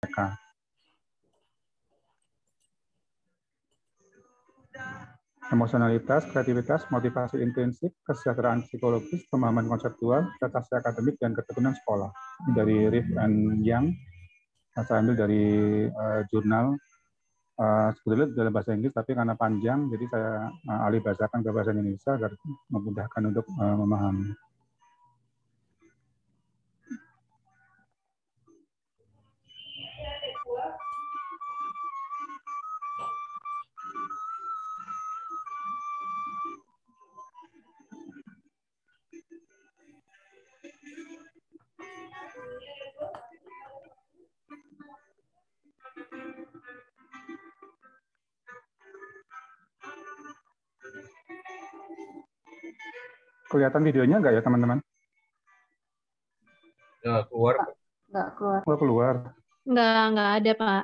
mereka. Emosionalitas, kreativitas, motivasi intrinsik, kesejahteraan psikologis, pemahaman konseptual, prestasi akademik, dan ketekunan sekolah. Dari Riff and Young, saya ambil dari jurnal, sebetulnya dalam bahasa Inggris, tapi karena panjang, jadi saya alih bahasakan ke bahasa Indonesia agar memudahkan untuk memahami. Kelihatan videonya nggak ya, teman-teman? Nggak keluar. Nggak keluar. Nggak keluar. Nggak ada, Pak.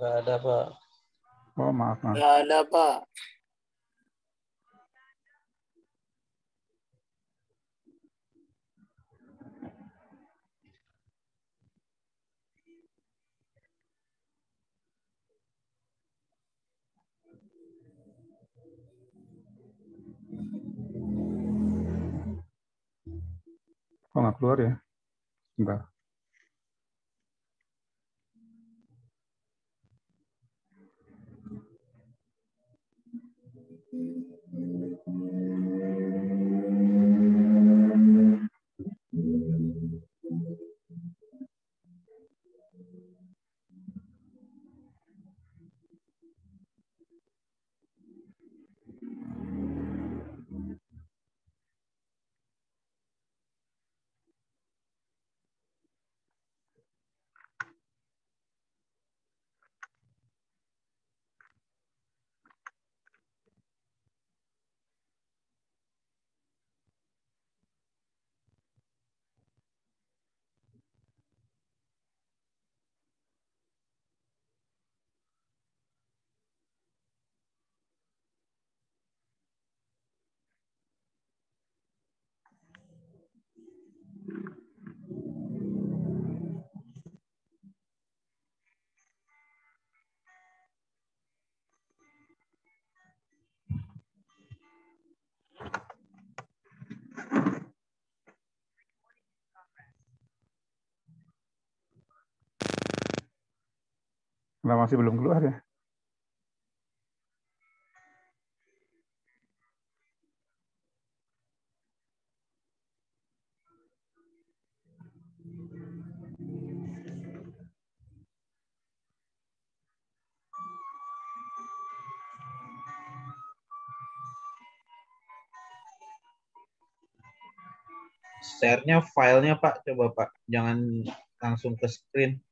Nggak ada, Pak. Oh, maaf. Nggak ada, Pak. Oh, nggak keluar ya? Enggak. Nah, masih belum keluar ya? Share-nya filenya, Pak. Coba, Pak. Jangan langsung ke screen.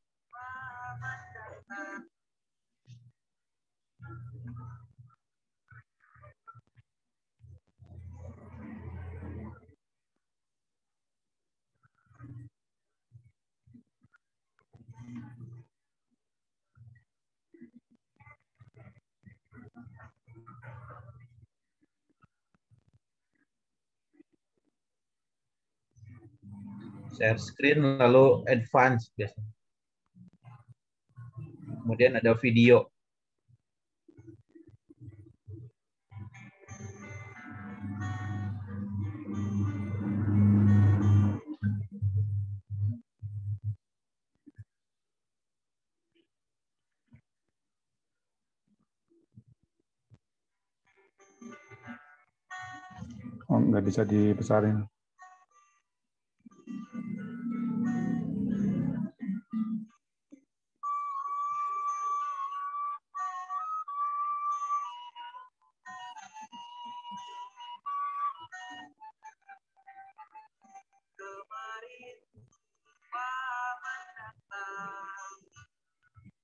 Share screen lalu advance biasanya. Kemudian ada video. Oh, nggak bisa dibesarin.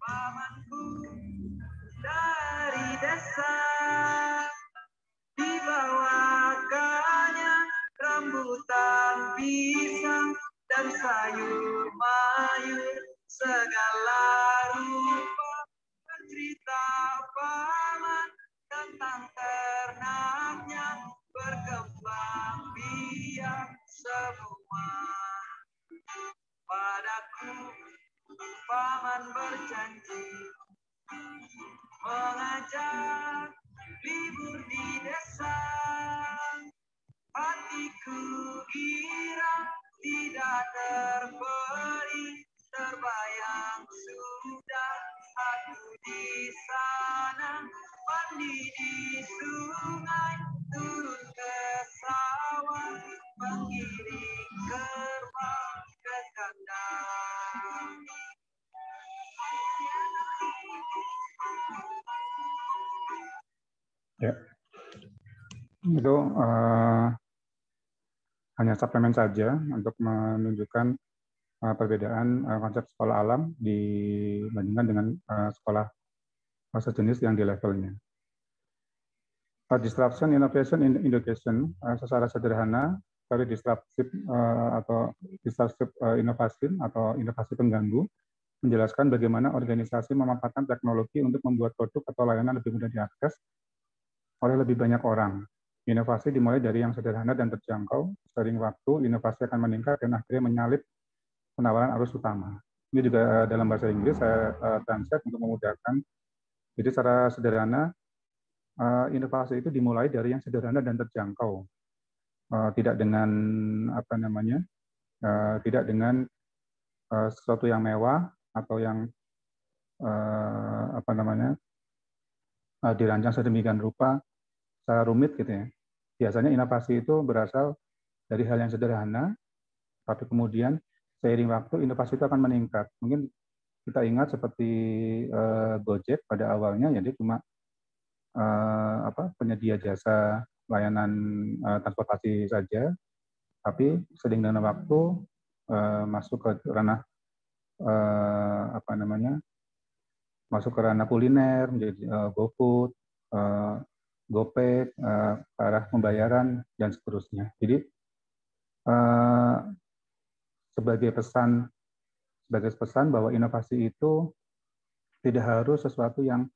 Pamanku dari desa dibawakannya rambutan pisang dan sayur mayur segala rupa cerita paman tentang ternaknya berkembang biak semua padaku paman berjanji mengajak libur di desa. Hatiku girang tidak terperi, terbayang sudah aku di sana, mandi di sungai, turun ke sawah, mengiring kerbau ke kandang. Ya, itu hanya suplemen saja untuk menunjukkan perbedaan konsep sekolah alam dibandingkan dengan sekolah sejenis yang di levelnya. Disruption, innovation, education secara sederhana, dari disruptive atau disruptive inovasi atau inovasi pengganggu menjelaskan bagaimana organisasi memanfaatkan teknologi untuk membuat produk atau layanan lebih mudah diakses oleh lebih banyak orang. Inovasi dimulai dari yang sederhana dan terjangkau. Seiring waktu, inovasi akan meningkat dan akhirnya menyalip penawaran arus utama. Ini juga dalam bahasa Inggris saya translate untuk memudahkan. Jadi secara sederhana, inovasi itu dimulai dari yang sederhana dan terjangkau. Tidak dengan tidak dengan sesuatu yang mewah atau yang dirancang sedemikian rupa secara rumit gitu ya. Biasanya inovasi itu berasal dari hal yang sederhana, tapi kemudian seiring waktu inovasi itu akan meningkat. Mungkin kita ingat seperti Gojek pada awalnya, ya dia cuma penyedia jasa layanan transportasi saja, tapi seiring dengan waktu masuk ke ranah masuk ke ranah kuliner, menjadi GoFood, GoPay, ke arah pembayaran, dan seterusnya. Jadi, sebagai pesan bahwa inovasi itu tidak harus sesuatu yang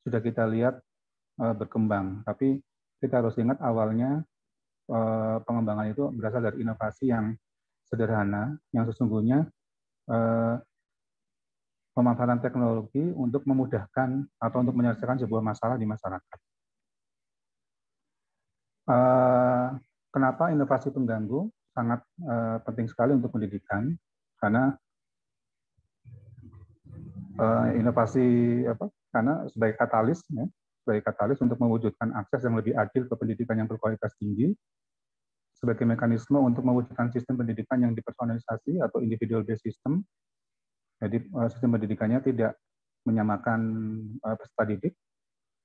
sudah kita lihat berkembang, tapi kita harus ingat awalnya pengembangan itu berasal dari inovasi yang sederhana, yang sesungguhnya pemanfaatan teknologi untuk memudahkan atau untuk menyelesaikan sebuah masalah di masyarakat. Kenapa inovasi pengganggu sangat penting sekali untuk pendidikan? Karena karena sebagai katalis untuk mewujudkan akses yang lebih adil ke pendidikan yang berkualitas tinggi, sebagai mekanisme untuk mewujudkan sistem pendidikan yang dipersonalisasi atau individual based system. Jadi sistem pendidikannya tidak menyamakan peserta didik,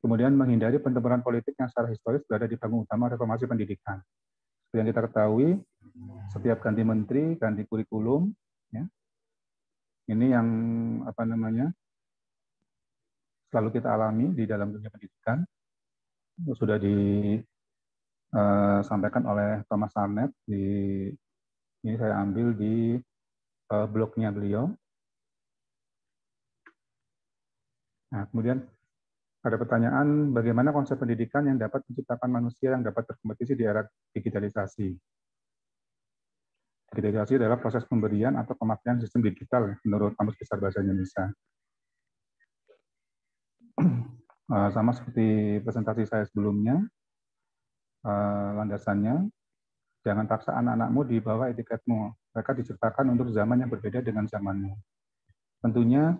kemudian menghindari pentempuran politik yang secara historis berada di panggung utama reformasi pendidikan. Seperti yang kita ketahui, setiap ganti menteri, ganti kurikulum, ya, ini yang selalu kita alami di dalam dunia pendidikan. Sudah disampaikan oleh Thomas Arnett, ini saya ambil di blognya beliau. Nah, kemudian ada pertanyaan, bagaimana konsep pendidikan yang dapat menciptakan manusia yang dapat berkompetisi di era digitalisasi? Digitalisasi adalah proses pemberian atau pemakaian sistem digital menurut Kamus Besar Bahasa Indonesia. Sama seperti presentasi saya sebelumnya, landasannya, jangan paksa anak-anakmu di bawah etiketmu. Mereka diciptakan untuk zaman yang berbeda dengan zamanmu. Tentunya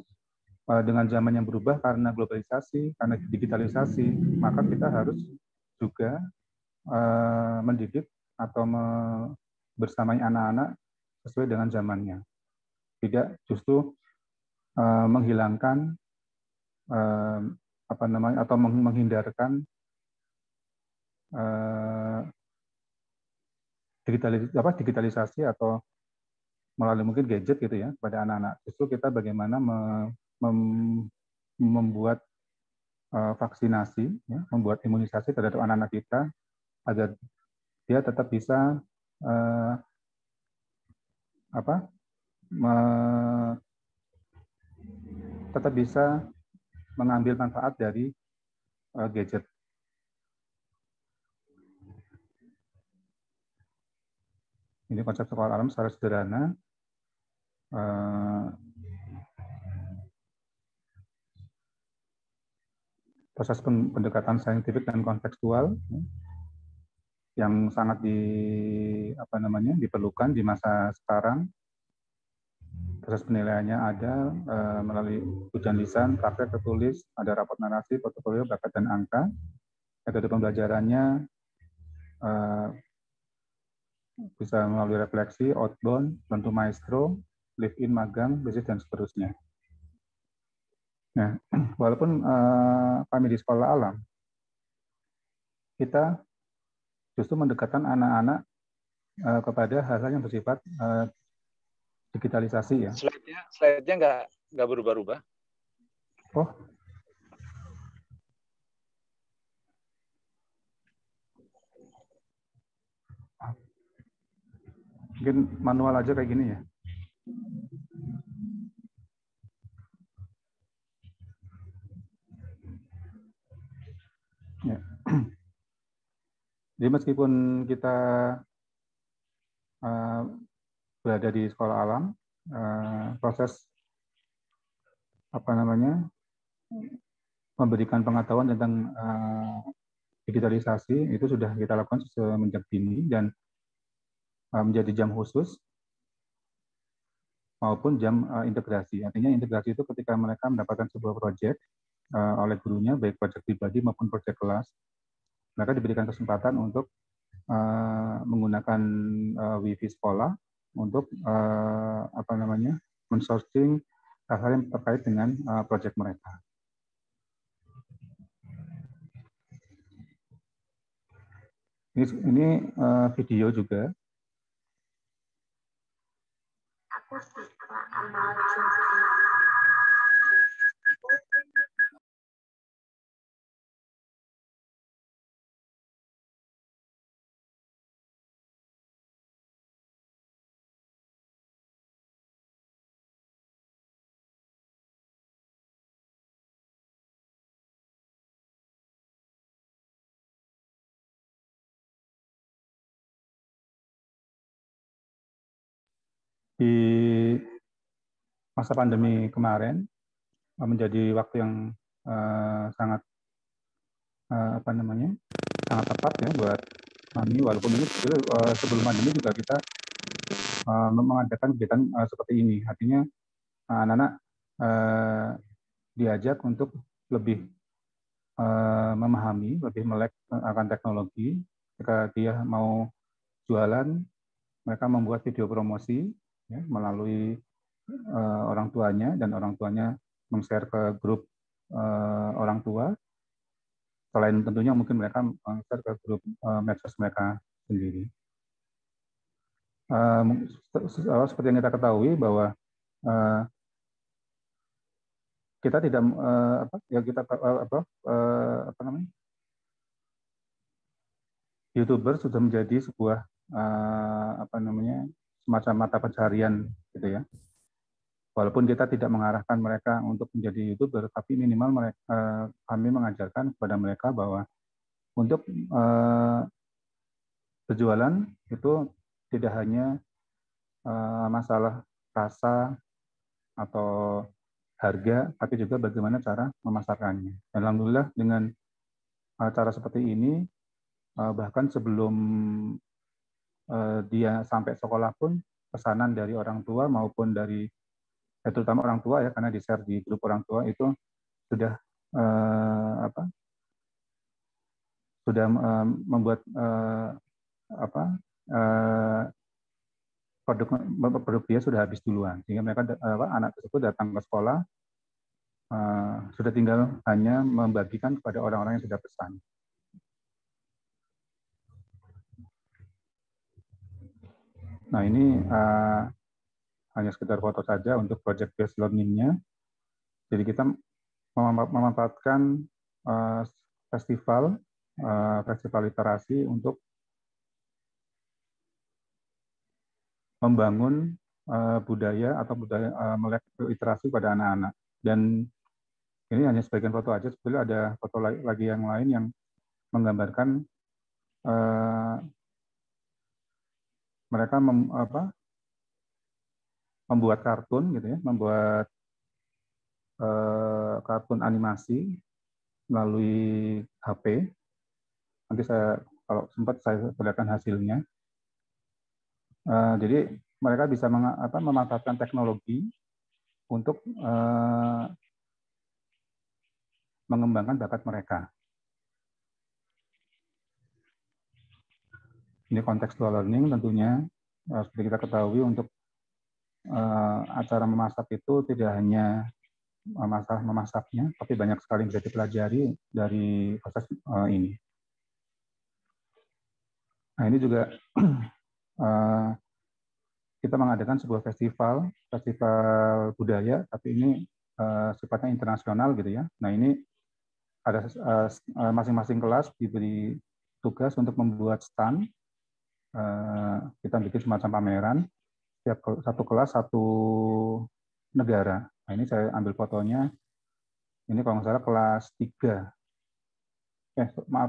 dengan zaman yang berubah karena globalisasi, karena digitalisasi, maka kita harus juga mendidik atau bersamai anak-anak sesuai dengan zamannya. Tidak justru menghilangkan atau menghindarkan digitalisasi atau melalui mungkin gadget gitu ya pada anak-anak. Justru kita bagaimana membuat vaksinasi, ya, membuat imunisasi terhadap anak-anak kita agar dia tetap bisa mengambil manfaat dari gadget. Ini konsep sekolah alam secara sederhana. proses pendekatan saintifik dan kontekstual yang sangat diperlukan di masa sekarang. Proses penilaiannya ada melalui ujian lisan, praktek tertulis, ada raport narasi, portofolio, bakat dan angka. Metode pembelajarannya bisa melalui refleksi, outbound, tentu maestro, live-in, magang, bisnis, dan seterusnya. Nah, walaupun kami di sekolah alam, kita justru mendekatkan anak-anak kepada hal-hal yang bersifat digitalisasi ya. Slide-nya nggak berubah-ubah. Oh. Mungkin manual aja kayak gini ya. Ya. Jadi meskipun kita berada di sekolah alam, proses memberikan pengetahuan tentang digitalisasi itu sudah kita lakukan semenjak dini dan menjadi jam khusus maupun jam integrasi. Artinya integrasi itu ketika mereka mendapatkan sebuah proyek oleh gurunya, baik proyek pribadi maupun proyek kelas, mereka diberikan kesempatan untuk menggunakan wifi sekolah untuk men-sourcing hal-hal yang terkait dengan proyek mereka. Ini video juga. Di masa pandemi kemarin menjadi waktu yang sangat sangat tepat ya buat kami, walaupun ini sebelum pandemi juga kita mengadakan kegiatan seperti ini. Artinya anak-anak diajak untuk lebih memahami, lebih melek akan teknologi. Jika dia mau jualan, mereka membuat video promosi ya, melalui orang tuanya, dan orang tuanya meng-share ke grup orang tua. Selain tentunya mungkin mereka meng-share ke grup medsos mereka sendiri. Seperti yang kita ketahui bahwa kita tidak YouTuber sudah menjadi sebuah semacam mata pencaharian gitu ya. Walaupun kita tidak mengarahkan mereka untuk menjadi YouTuber, tapi minimal kami mengajarkan kepada mereka bahwa untuk berjualan itu tidak hanya masalah rasa atau harga, tapi juga bagaimana cara memasarkannya. Dan alhamdulillah dengan cara seperti ini, bahkan sebelum dia sampai sekolah pun, pesanan dari orang tua maupun dari terutama orang tua ya, karena di-share di grup orang tua itu sudah membuat produk dia sudah habis duluan, sehingga mereka anak tersebut datang ke sekolah sudah tinggal hanya membagikan kepada orang-orang yang sudah pesan. Nah ini hanya sekedar foto saja untuk project based learning-nya. Jadi kita memanfaatkan festival literasi untuk membangun budaya atau melek literasi pada anak-anak. Dan ini hanya sebagian foto aja, sebetulnya ada foto lagi yang lain yang menggambarkan mereka membuat kartun gitu ya, membuat kartun animasi melalui HP. Nanti kalau sempat saya perlihatkan hasilnya. Jadi mereka bisa memanfaatkan teknologi untuk mengembangkan bakat mereka. Ini contextual learning tentunya. Seperti kita ketahui, untuk acara memasak itu tidak hanya masalah memasaknya, tapi banyak sekali yang bisa dipelajari dari proses ini. Nah, ini juga kita mengadakan sebuah festival budaya, tapi ini sifatnya internasional gitu ya. Nah, ini ada masing-masing kelas diberi tugas untuk membuat stand. Kita bikin semacam pameran, setiap satu kelas satu negara. Nah, ini saya ambil fotonya. Ini kalau nggak salah kelas 3.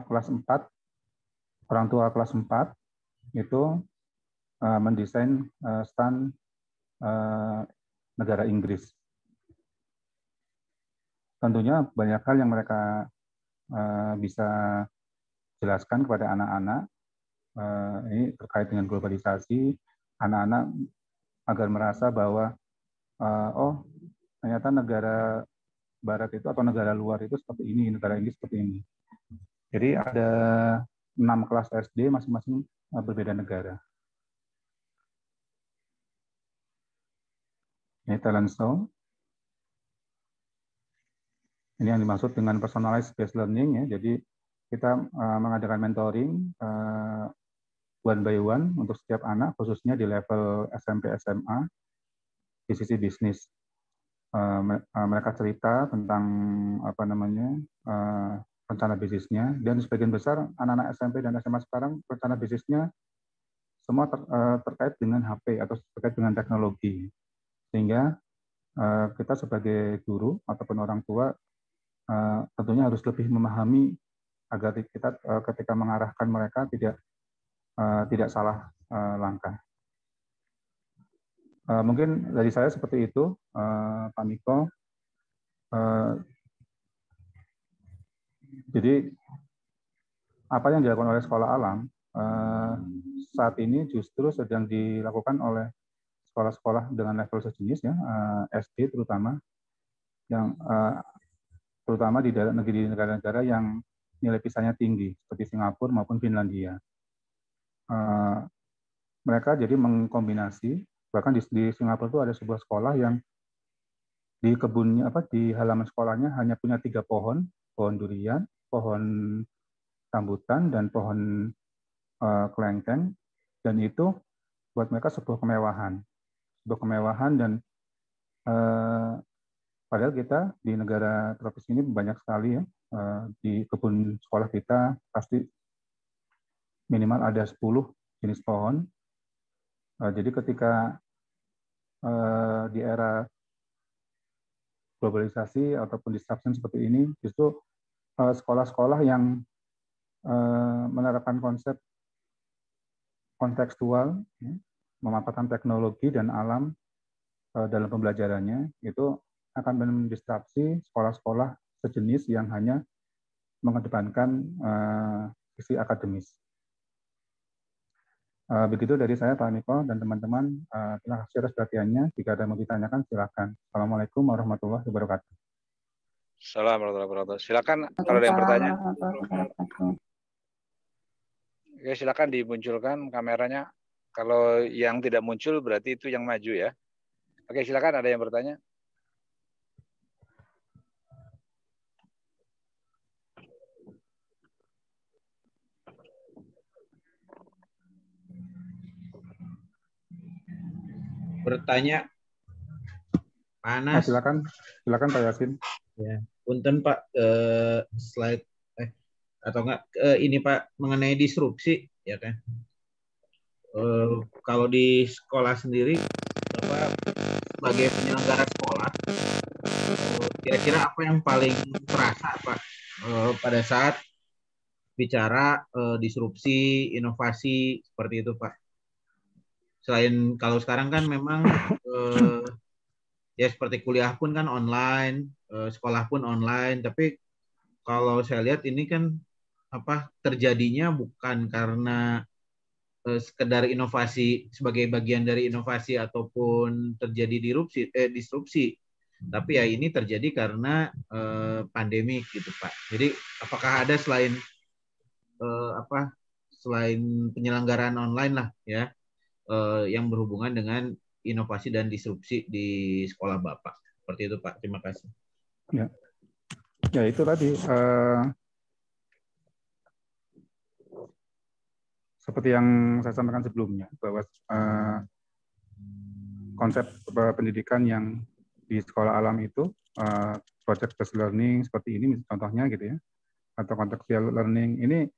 Kelas 4. Orang tua kelas 4 itu mendesain stand negara Inggris. Tentunya banyak hal yang mereka bisa jelaskan kepada anak-anak. Ini terkait dengan globalisasi, anak-anak agar merasa bahwa oh, ternyata negara barat itu atau negara luar itu seperti ini, negara ini seperti ini. Jadi ada 6 kelas SD, masing-masing berbeda negara. Ini talent show. Ini yang dimaksud dengan personalized based learning ya. Jadi kita mengadakan mentoring one by one untuk setiap anak, khususnya di level SMP SMA di sisi bisnis. Mereka cerita tentang rencana bisnisnya, dan sebagian besar anak-anak SMP dan SMA sekarang rencana bisnisnya semua terkait dengan HP atau terkait dengan teknologi, sehingga kita sebagai guru ataupun orang tua tentunya harus lebih memahami agar kita ketika mengarahkan mereka tidak salah langkah. Mungkin dari saya seperti itu, Pak Miko. Jadi apa yang dilakukan oleh Sekolah Alam saat ini justru sedang dilakukan oleh sekolah-sekolah dengan level sejenis ya, SD terutama, yang terutama di negara-negara yang nilai PISA-nya tinggi seperti Singapura maupun Finlandia. Mereka jadi mengkombinasi, bahkan di Singapura itu ada sebuah sekolah yang di kebunnya di halaman sekolahnya hanya punya 3 pohon durian, pohon rambutan, dan pohon kelengkeng, dan itu buat mereka sebuah kemewahan dan padahal kita di negara tropis ini banyak sekali ya, di kebun sekolah kita pasti minimal ada 10 jenis pohon. Jadi ketika di era globalisasi ataupun disruption seperti ini, justru sekolah-sekolah yang menerapkan konsep kontekstual, memanfaatkan teknologi dan alam dalam pembelajarannya, itu akan mendisrupsi sekolah-sekolah sejenis yang hanya mengedepankan sisi akademis. Begitu dari saya, Pak Niko dan teman-teman. Terima kasih atas perhatiannya. Jika ada yang mau ditanyakan, silakan. Assalamualaikum warahmatullahi wabarakatuh. Assalamualaikum warahmatullahi wabarakatuh. Silakan kalau ada yang bertanya. Oke, silakan dimunculkan kameranya. Kalau yang tidak muncul berarti itu yang maju ya. Oke, silakan, ada yang bertanya. Bertanya, panas. Silakan Pak Yasin. Ya, punten Pak, slide atau enggak ini Pak mengenai disrupsi ya kan. Kalau di sekolah sendiri, Bapak sebagai penyelenggara sekolah, kira-kira apa yang paling terasa Pak pada saat bicara disrupsi, inovasi seperti itu Pak? Selain kalau sekarang kan memang ya seperti kuliah pun kan online, sekolah pun online, tapi kalau saya lihat ini kan terjadinya bukan karena sekedar inovasi sebagai bagian dari inovasi ataupun terjadi disrupsi, tapi ya ini terjadi karena pandemi gitu Pak. Jadi apakah ada selain selain penyelenggaraan online lah ya yang berhubungan dengan inovasi dan disrupsi di sekolah Bapak? Seperti itu Pak. Terima kasih. Ya itu tadi. Seperti yang saya sampaikan sebelumnya, bahwa konsep pendidikan yang di sekolah alam itu, project based learning seperti ini contohnya gitu ya, atau contextual learning ini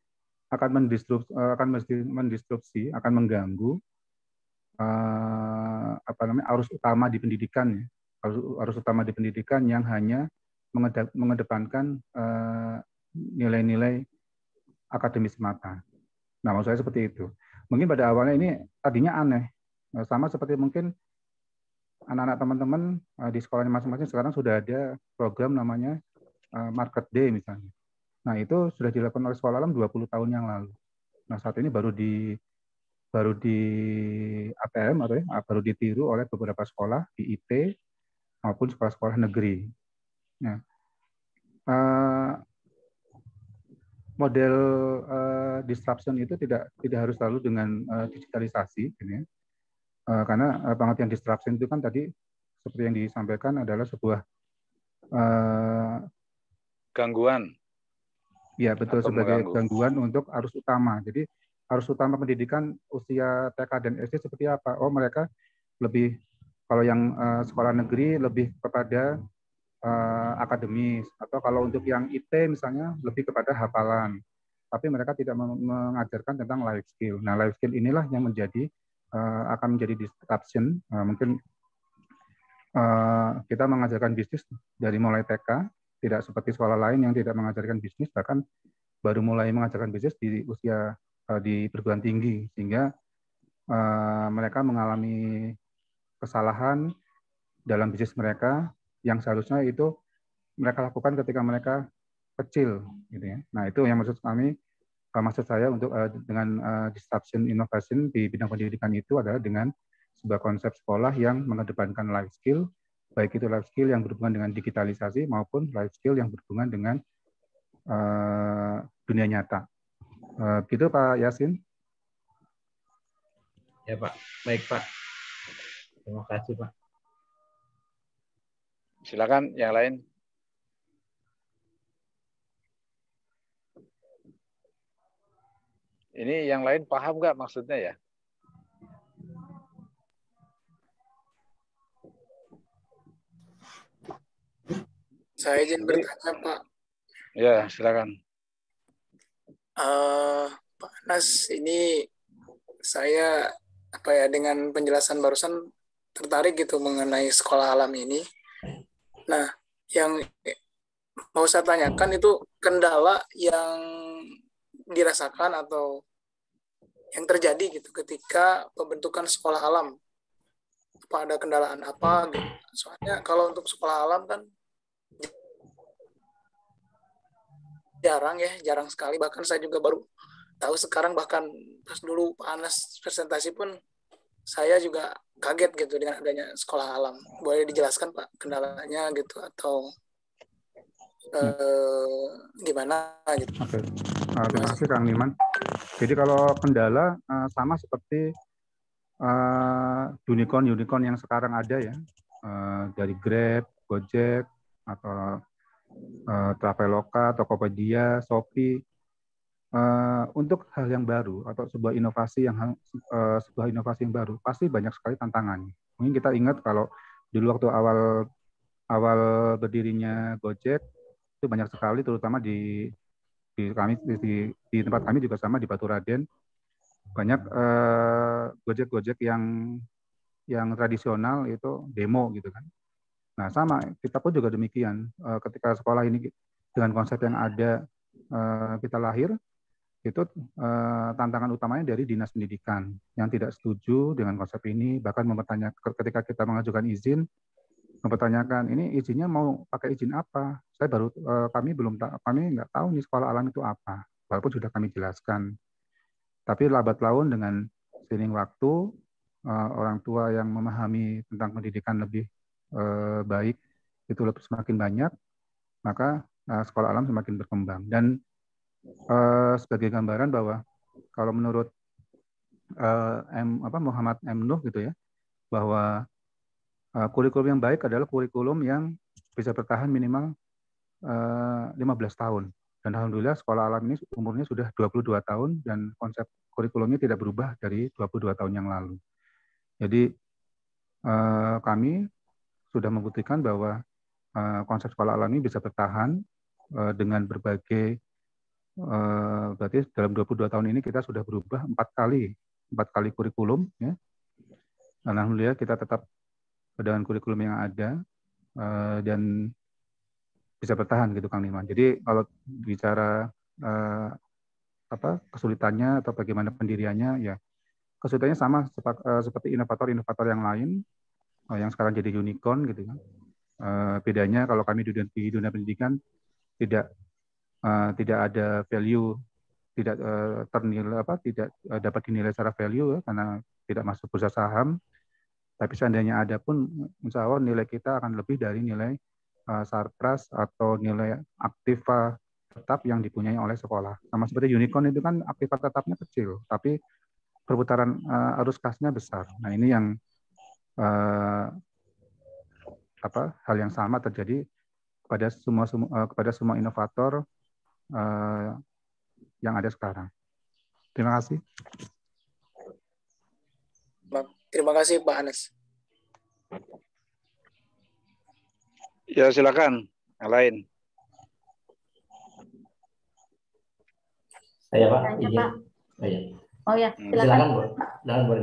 akan mendisrupsi, akan mengganggu arus utama di pendidikan ya, arus utama di pendidikan yang hanya mengedepankan nilai-nilai akademis semata. Nah, maksud saya seperti itu. Mungkin pada awalnya ini tadinya aneh. Sama seperti mungkin anak-anak teman-teman di sekolahnya masing-masing sekarang sudah ada program namanya Market Day misalnya. Nah, itu sudah dilakukan oleh sekolah alam 20 tahun yang lalu. Nah, saat ini baru di ATM atau baru ditiru oleh beberapa sekolah di IT maupun sekolah-sekolah negeri. Nah, model disruption itu tidak harus selalu dengan digitalisasi, gitu ya. Karena pengertian disruption itu kan tadi seperti yang disampaikan adalah sebuah gangguan. Ya betul, sebagai gangguan untuk arus utama. Jadi arus utama pendidikan usia TK dan SD seperti apa? Oh mereka lebih, kalau yang sekolah negeri lebih kepada akademis, atau kalau untuk yang IT misalnya lebih kepada hafalan, tapi mereka tidak mengajarkan tentang life skill. Nah, life skill inilah yang akan menjadi disruption. Mungkin kita mengajarkan bisnis dari mulai TK, tidak seperti sekolah lain yang tidak mengajarkan bisnis, bahkan baru mulai mengajarkan bisnis di usia di perguruan tinggi, sehingga mereka mengalami kesalahan dalam bisnis mereka yang seharusnya itu mereka lakukan ketika mereka kecil, gitu ya. Nah itu yang maksud saya untuk dengan disruption innovation di bidang pendidikan itu adalah dengan sebuah konsep sekolah yang mengedepankan life skill, baik itu life skill yang berhubungan dengan digitalisasi maupun life skill yang berhubungan dengan dunia nyata. Gitu Pak Yasin. Ya Pak, baik Pak. Terima kasih Pak. Silakan yang lain. Ini yang lain paham nggak maksudnya ya? Saya izin bertanya Pak. Ya, silakan. Pak Anas, ini saya dengan penjelasan barusan tertarik gitu mengenai sekolah alam ini. Nah, yang mau saya tanyakan itu kendala yang dirasakan atau yang terjadi gitu ketika pembentukan sekolah alam. Apa ada kendalaan apa gitu? Soalnya kalau untuk sekolah alam kan jarang sekali. Bahkan saya juga baru tahu sekarang, bahkan pas dulu Pak Anas presentasi pun saya juga kaget gitu dengan adanya sekolah alam. Boleh dijelaskan Pak kendalanya gitu atau gimana gitu? Oke. Terima kasih Kang Niman. Jadi kalau kendala sama seperti unicorn yang sekarang ada ya, dari Grab, Gojek, atau Traveloka, Tokopedia, Shopee, untuk hal yang baru atau sebuah inovasi yang baru pasti banyak sekali tantangannya. Mungkin kita ingat kalau dulu waktu awal berdirinya Gojek itu banyak sekali, terutama di tempat kami juga sama di Baturaden, banyak Gojek yang tradisional itu demo gitu kan. Nah sama, kita pun juga demikian. Ketika sekolah ini dengan konsep yang ada kita lahir, itu tantangan utamanya dari Dinas Pendidikan yang tidak setuju dengan konsep ini, bahkan mempertanyakan ketika kita mengajukan izin, mempertanyakan ini izinnya mau pakai izin apa. Kami nggak tahu nih sekolah alam itu apa, walaupun sudah kami jelaskan. Tapi lambat laun dengan seiring waktu, orang tua yang memahami tentang pendidikan lebih baik itu semakin banyak, maka sekolah alam semakin berkembang. Dan sebagai gambaran bahwa kalau menurut Muhammad M. Nuh gitu ya, bahwa kurikulum yang baik adalah kurikulum yang bisa bertahan minimal 15 tahun. Dan alhamdulillah sekolah alam ini umurnya sudah 22 tahun dan konsep kurikulumnya tidak berubah dari 22 tahun yang lalu. Jadi kami sudah membuktikan bahwa konsep sekolah alam ini bisa bertahan dengan berbagai berarti dalam 22 tahun ini kita sudah berubah 4 kali kurikulum ya. Dan alhamdulillah kita tetap dengan kurikulum yang ada dan bisa bertahan gitu Kang Niman. Jadi kalau bicara kesulitannya atau bagaimana pendiriannya, ya kesulitannya sama seperti inovator-inovator yang lain yang sekarang jadi unicorn gitu kan. Bedanya kalau kami di dunia pendidikan tidak ada value, tidak dapat dinilai secara value ya, karena tidak masuk bursa saham. Tapi seandainya ada pun, insya Allah nilai kita akan lebih dari nilai sarpras atau nilai aktiva tetap yang dipunyai oleh sekolah. Sama seperti unicorn itu kan aktiva tetapnya kecil, tapi perputaran arus kasnya besar. Nah ini yang hal yang sama terjadi kepada semua inovator yang ada sekarang. Terima kasih. Terima kasih Pak Anas. Ya silakan, yang lain. Saya Pak, Tanya, izin. Pak. Oh, iya. Oh ya, Silakan Bu. Silakan Bu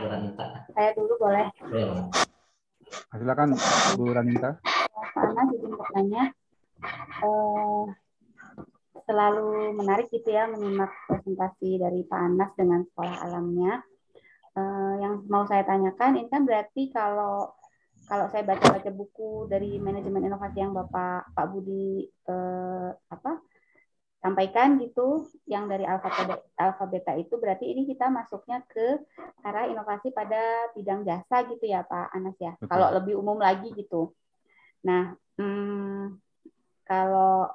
Ranita. Saya dulu boleh. Ya, silakan Bu Ranita. Pak Anas izin bertanya. Selalu menarik gitu ya menyimak presentasi dari Pak Anas dengan sekolah alamnya. Yang mau saya tanyakan ini kan berarti kalau saya baca-baca buku dari manajemen inovasi yang Pak Budi sampaikan gitu, yang dari alfa beta itu berarti ini kita masuknya ke arah inovasi pada bidang jasa gitu ya Pak Anas ya. Betul. Kalau lebih umum lagi gitu. Nah, kalau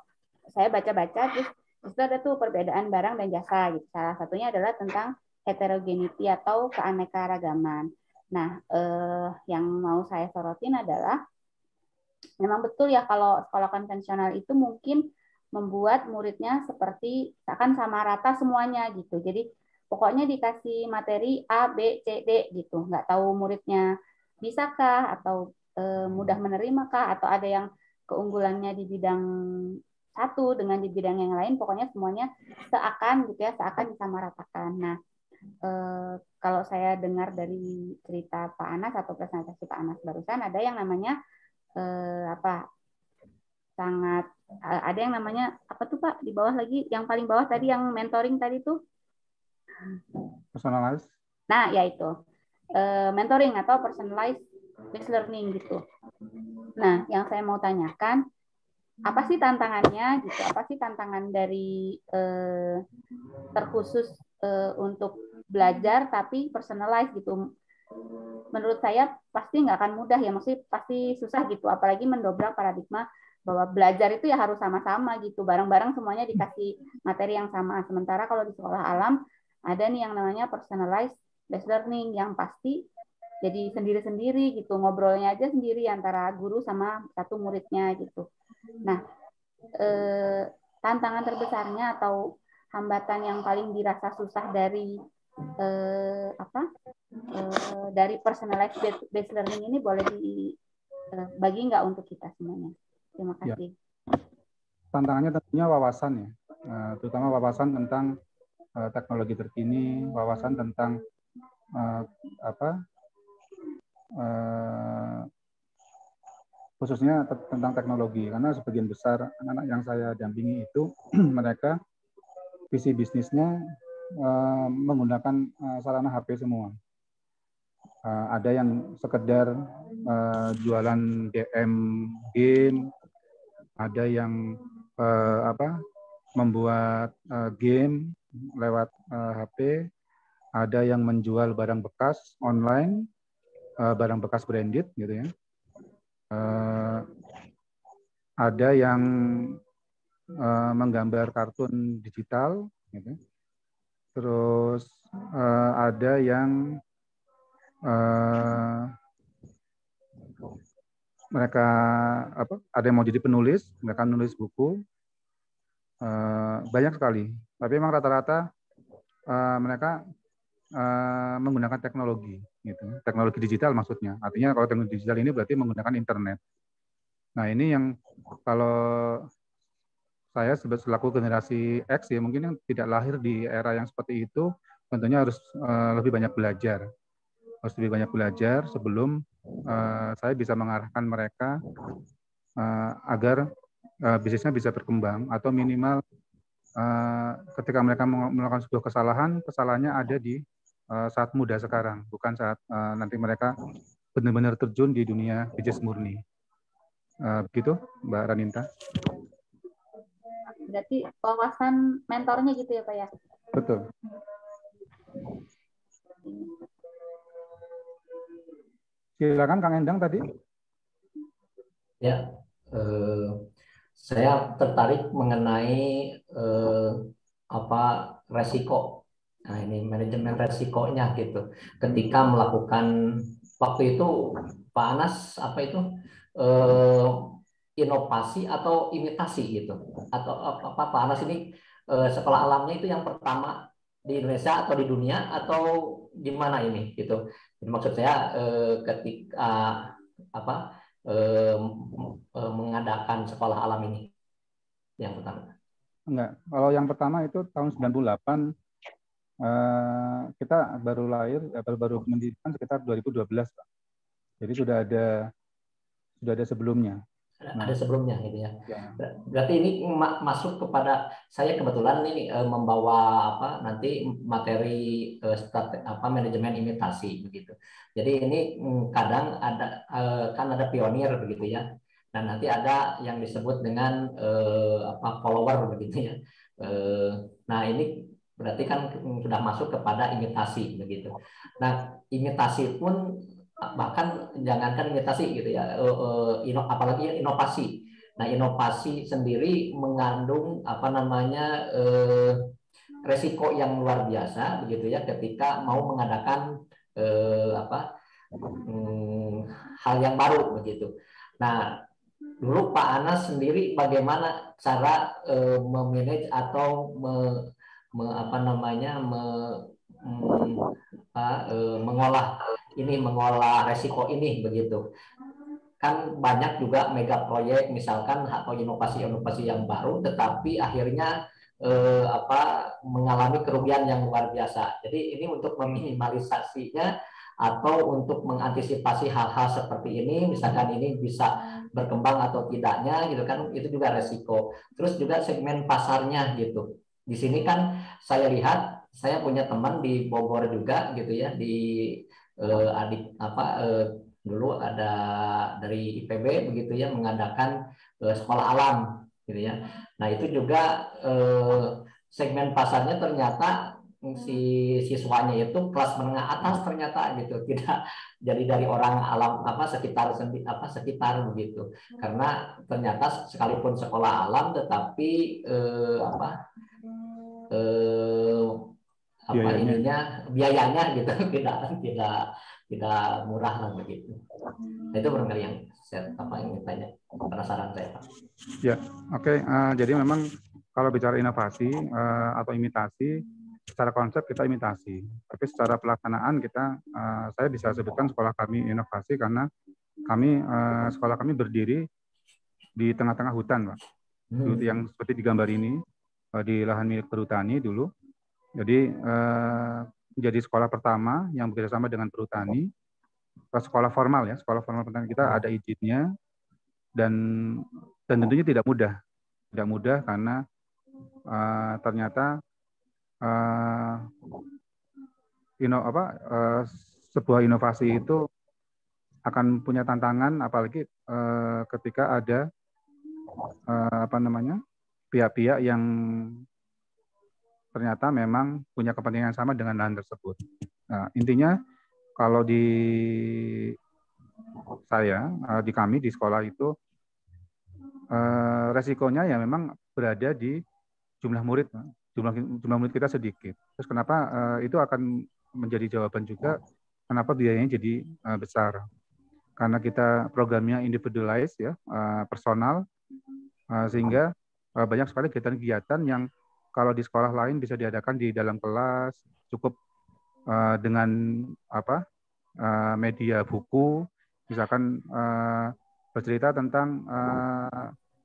saya baca-baca terus ada tuh perbedaan barang dan jasa gitu. Salah satunya adalah tentang heterogeneity atau keanekaragaman. Nah, yang mau saya sorotin adalah memang betul ya kalau sekolah konvensional itu mungkin membuat muridnya seperti akan sama rata semuanya gitu. Jadi pokoknya dikasih materi A, B, C, D gitu. Nggak tahu muridnya bisakah atau mudah menerimahkah atau ada yang keunggulannya di bidang satu dengan di bidang yang lain. Pokoknya semuanya seakan disamaratakan. Nah, kalau saya dengar dari cerita Pak Anas atau presentasi Pak Anas barusan ada yang namanya ada yang namanya apa tuh Pak di bawah lagi yang paling bawah tadi yang mentoring tadi tuh personalized. Nah ya itu mentoring atau personalized based learning gitu. Nah yang saya mau tanyakan apa sih tantangannya gitu? Apa sih tantangan dari terkhusus untuk belajar tapi personalized gitu. Menurut saya pasti nggak akan mudah ya, maksudnya pasti susah gitu, apalagi mendobrak paradigma bahwa belajar itu ya harus sama-sama gitu, bareng-bareng semuanya dikasih materi yang sama. Sementara kalau di sekolah alam ada nih yang namanya personalized based learning yang pasti jadi sendiri-sendiri gitu, ngobrolnya aja sendiri antara guru sama satu muridnya gitu. Nah, tantangan terbesarnya atau hambatan yang paling dirasa susah dari dari personalized based learning ini boleh dibagi nggak untuk kita semuanya? Terima kasih. Ya. Tantangannya tentunya wawasan ya, terutama wawasan tentang teknologi terkini, wawasan tentang khususnya tentang teknologi, karena sebagian besar anak-anak yang saya dampingi itu mereka visi bisnisnya menggunakan sarana HP semua. Ada yang sekedar jualan DM game, ada yang membuat game lewat HP, ada yang menjual barang bekas online, barang bekas branded gitu ya. Ada yang menggambar kartun digital gitu. Terus ada yang mereka ada yang mau jadi penulis, mereka nulis buku, banyak sekali. Tapi memang rata-rata mereka menggunakan teknologi, gitu. Teknologi digital maksudnya. Artinya kalau teknologi digital ini berarti menggunakan internet. Nah ini yang kalau saya selaku generasi X ya mungkin yang tidak lahir di era yang seperti itu, tentunya harus lebih banyak belajar. Harus lebih banyak belajar sebelum saya bisa mengarahkan mereka agar bisnisnya bisa berkembang, atau minimal ketika mereka melakukan sebuah kesalahan, kesalahannya ada di saat muda sekarang, bukan saat nanti mereka benar-benar terjun di dunia bisnis murni. Begitu, Mbak Raninta. Berarti wawasan mentornya gitu ya Pak ya? Betul. Silakan Kang Endang tadi. Ya, saya tertarik mengenai resiko. Nah ini manajemen resikonya gitu. Ketika melakukan waktu itu Pak Anas inovasi atau imitasi gitu, atau Pak Anas ini sekolah alamnya itu yang pertama di Indonesia atau di dunia atau gimana ini gitu. Jadi maksud saya ketika mengadakan sekolah alam ini yang pertama. Enggak, kalau yang pertama itu tahun 98 kita baru lahir, baru mendirikan sekitar 2012 Pak. Jadi sudah ada sebelumnya. Ada sebelumnya gitu ya. Berarti ini masuk kepada saya kebetulan nih membawa nanti materi manajemen imitasi begitu. Jadi ini kadang ada kan ada pionir begitu ya. Dan nanti ada yang disebut dengan follower begitu ya. Nah ini berarti kan sudah masuk kepada imitasi begitu. Nah imitasi pun bahkan jangankan imitasi gitu ya, apalagi inovasi. Nah inovasi sendiri mengandung resiko yang luar biasa begitu ya ketika mau mengadakan hal yang baru begitu. Nah dulu Pak Anas sendiri bagaimana cara memanage atau mengolah resiko ini begitu. Kan banyak juga mega proyek misalkan atau inovasi-inovasi yang baru tetapi akhirnya mengalami kerugian yang luar biasa. Jadi ini untuk meminimalisasinya atau untuk mengantisipasi hal-hal seperti ini, misalkan ini bisa berkembang atau tidaknya gitu kan, itu juga resiko. Terus juga segmen pasarnya gitu. Di sini kan saya lihat, saya punya teman di Bogor juga gitu ya, di dulu ada dari IPB begitu ya mengadakan sekolah alam gitu ya. Nah itu juga segmen pasarnya ternyata si siswanya itu kelas menengah atas ternyata gitu, tidak jadi dari orang alam sekitar begitu, karena ternyata sekalipun sekolah alam tetapi biayanya gitu tidak murah lah begitu. Nah, itu barangkali yang saya ingin tanya, penasaran saya Pak. Ya, oke. Jadi memang kalau bicara inovasi atau imitasi, secara konsep kita imitasi, tapi secara pelaksanaan saya bisa sebutkan sekolah kami inovasi karena sekolah kami berdiri di tengah-tengah hutan, Pak. Yang seperti digambar ini di lahan milik perhutani dulu. Jadi menjadi sekolah pertama yang bekerjasama dengan perhutani, sekolah formal ya, sekolah formal perhutani kita ada izinnya dan tentunya tidak mudah karena ternyata sebuah inovasi itu akan punya tantangan, apalagi ketika ada pihak-pihak yang ternyata memang punya kepentingan sama dengan lahan tersebut. Nah, intinya kalau di kami di sekolah itu resikonya ya memang berada di jumlah murid. Jumlah murid kita sedikit. Terus kenapa itu akan menjadi jawaban juga kenapa biayanya jadi besar. Karena kita programnya individualized ya, personal, sehingga banyak sekali kegiatan-kegiatan yang kalau di sekolah lain bisa diadakan di dalam kelas, cukup dengan media buku, misalkan bercerita tentang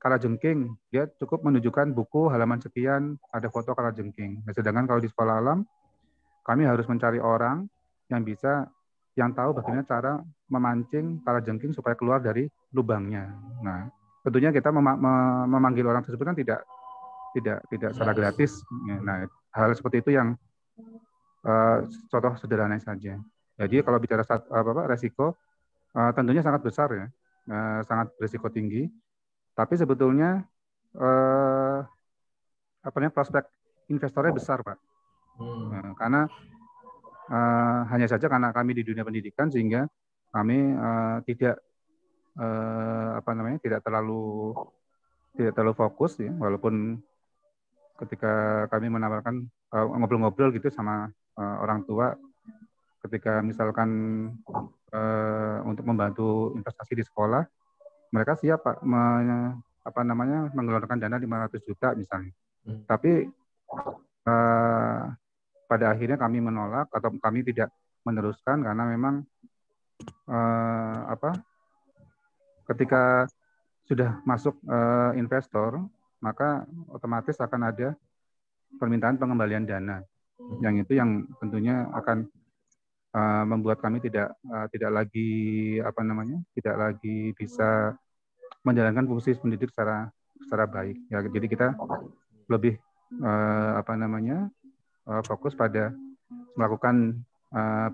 kalajengking, dia cukup menunjukkan buku halaman sekian, ada foto kalajengking. Nah, sedangkan kalau di sekolah alam, kami harus mencari orang yang tahu bagaimana cara memancing kalajengking supaya keluar dari lubangnya. Nah, tentunya kita memanggil orang tersebut kan tidak secara gratis. Nah, hal seperti itu yang contoh sederhana saja. Jadi kalau bicara resiko, tentunya sangat besar ya, sangat berisiko tinggi. Tapi sebetulnya prospek investornya besar, Pak. Karena hanya saja karena kami di dunia pendidikan sehingga kami tidak terlalu fokus ya, walaupun ketika kami menawarkan ngobrol-ngobrol gitu sama orang tua ketika misalkan untuk membantu investasi di sekolah, mereka siap Pak mengeluarkan dana 500 juta misalnya. Tapi pada akhirnya kami menolak atau kami tidak meneruskan karena memang ketika sudah masuk investor, maka otomatis akan ada permintaan pengembalian dana. Yang itu yang tentunya akan membuat kami tidak lagi bisa menjalankan fungsi pendidik secara baik. Ya, jadi kita lebih fokus pada melakukan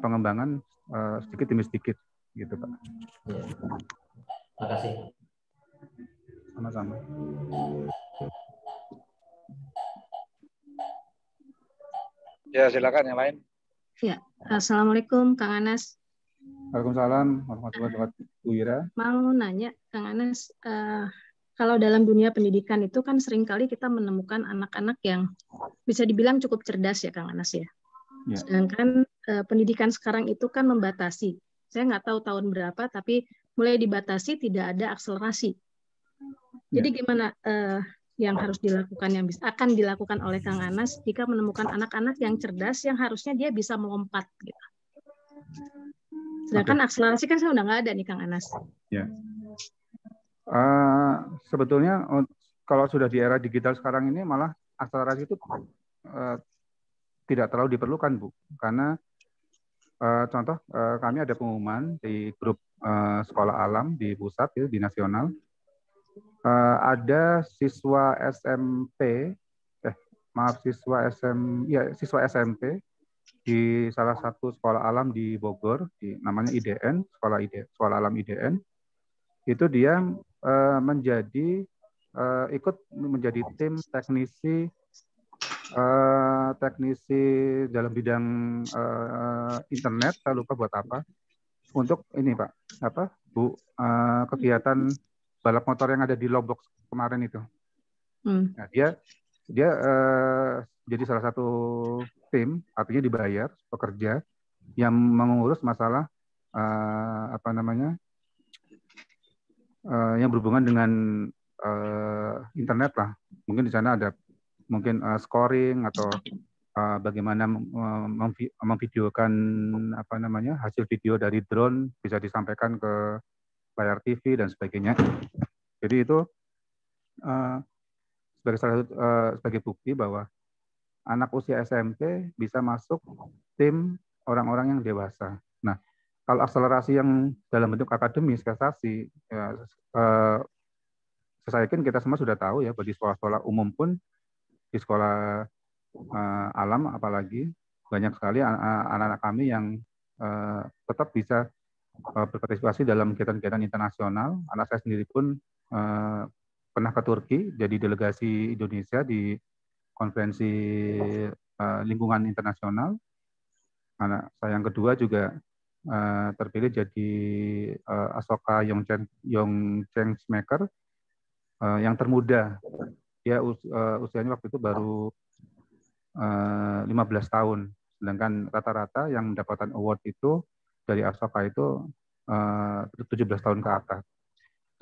pengembangan sedikit demi sedikit, gitu Pak. Terima kasih. Sama-sama. Ya, silakan yang lain. Ya, Assalamualaikum Kang Anas. Waalaikumsalam warahmatullahi wabarakatuh. Bu Ira. Mau nanya Kang Anas, kalau dalam dunia pendidikan itu kan seringkali kita menemukan anak-anak yang bisa dibilang cukup cerdas ya Kang Anas ya. Ya. Sedangkan pendidikan sekarang itu kan membatasi. Saya nggak tahu tahun berapa, tapi mulai dibatasi tidak ada akselerasi. Jadi gimana yang harus dilakukan, yang akan dilakukan oleh Kang Anas jika menemukan anak-anak yang cerdas yang harusnya dia bisa melompat gitu. Sedangkan akselerasi kan saya udah nggak ada nih Kang Anas. Ya. Sebetulnya kalau sudah di era digital sekarang ini malah akselerasi itu tidak terlalu diperlukan Bu, karena contoh kami ada pengumuman di grup sekolah alam di pusat di nasional. Ada siswa SMP di salah satu sekolah alam di Bogor, namanya IDN, sekolah alam IDN. Itu dia ikut menjadi tim teknisi dalam bidang internet, saya lupa buat apa. Untuk ini Pak, kegiatan balap motor yang ada di Lombok kemarin itu. Nah, dia jadi salah satu tim, artinya dibayar pekerja yang mengurus masalah yang berhubungan dengan internet lah. Mungkin di sana ada scoring atau bagaimana memvideokan hasil video dari drone bisa disampaikan ke layar TV dan sebagainya. Jadi itu sebagai bukti bahwa anak usia SMP bisa masuk tim orang-orang yang dewasa. Nah, kalau akselerasi yang dalam bentuk akademis, prestasi, ya, saya yakin kita semua sudah tahu ya, di sekolah-sekolah umum pun, di sekolah alam apalagi, banyak sekali anak-anak kami yang tetap bisa berpartisipasi dalam kegiatan-kegiatan internasional. Anak saya sendiri pun pernah ke Turki jadi delegasi Indonesia di konferensi lingkungan internasional. Anak saya yang kedua juga terpilih jadi Asoka Yongchengmaker yang termuda. Dia usianya waktu itu baru 15 tahun. Sedangkan rata-rata yang mendapatkan award itu dari Asoka itu 17 tahun ke atas.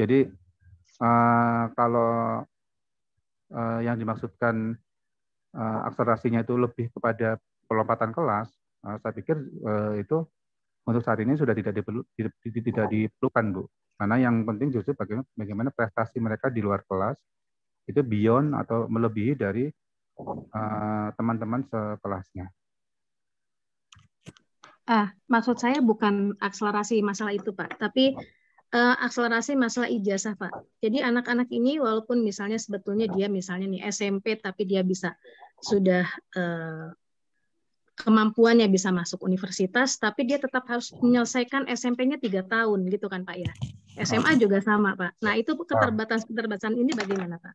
Jadi kalau yang dimaksudkan akselerasinya itu lebih kepada pelompatan kelas, saya pikir itu untuk saat ini sudah tidak diperlukan, Bu. Karena yang penting justru bagaimana prestasi mereka di luar kelas itu beyond atau melebihi dari teman-teman sekelasnya. Maksud saya bukan akselerasi masalah itu, Pak, tapi akselerasi masalah ijazah, Pak. Jadi anak-anak ini walaupun misalnya sebetulnya dia misalnya nih SMP tapi dia bisa sudah kemampuannya bisa masuk universitas, tapi dia tetap harus menyelesaikan SMP-nya 3 tahun gitu kan, Pak ya. SMA juga sama, Pak. Nah, itu keterbatasan ini bagaimana, Pak?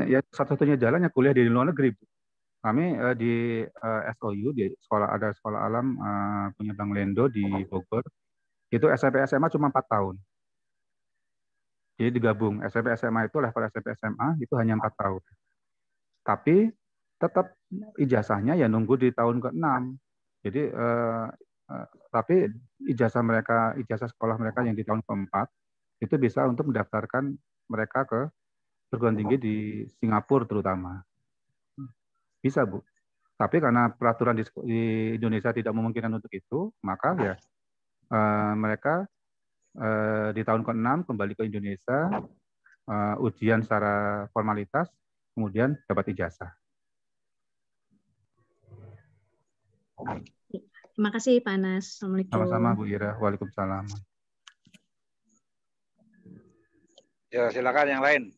Ya satu-satunya jalannya kuliah di luar negeri, Bu. Kami di SOU, di ada sekolah alam punya Bang Lendo di Bogor. Itu SMP SMA cuma 4 tahun. Jadi digabung SMP SMA itu level SMP SMA itu hanya 4 tahun. Tapi tetap ijazahnya ya nunggu di tahun ke-6. Jadi tapi ijazah sekolah mereka yang di tahun ke-4 itu bisa untuk mendaftarkan mereka ke perguruan tinggi di Singapura terutama. Bisa, Bu. Tapi karena peraturan di Indonesia tidak memungkinkan untuk itu, maka ya mereka di tahun ke-6 kembali ke Indonesia, ujian secara formalitas, kemudian dapat ijazah. Terima kasih, Pak Anas. Assalamualaikum. Sama-sama, Bu Ira. Waalaikumsalam. Ya, silakan yang lain.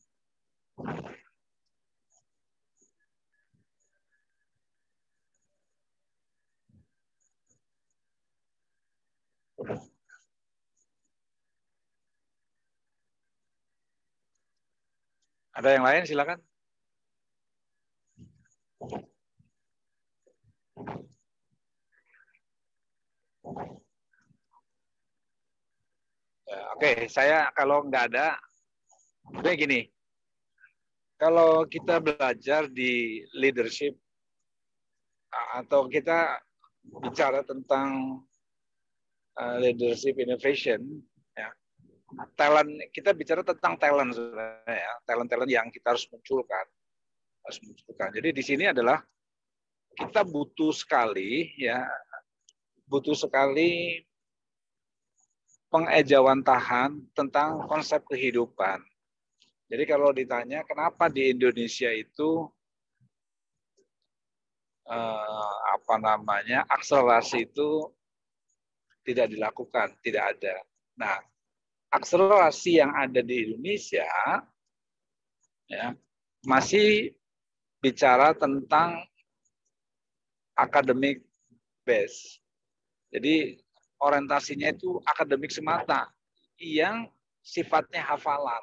Ada yang lain, silakan. Ya, oke, saya kalau nggak ada, begini. Kalau kita belajar di leadership atau kita bicara tentang leadership innovation, ya, talent, kita bicara tentang talent sebenarnya, ya, talent yang kita harus munculkan. Jadi di sini adalah kita butuh sekali pengejawantahan tentang konsep kehidupan. Jadi kalau ditanya kenapa di Indonesia itu akselerasi itu tidak dilakukan, tidak ada. Nah, akselerasi yang ada di Indonesia ya masih bicara tentang academic base. Jadi orientasinya itu akademik semata yang sifatnya hafalan.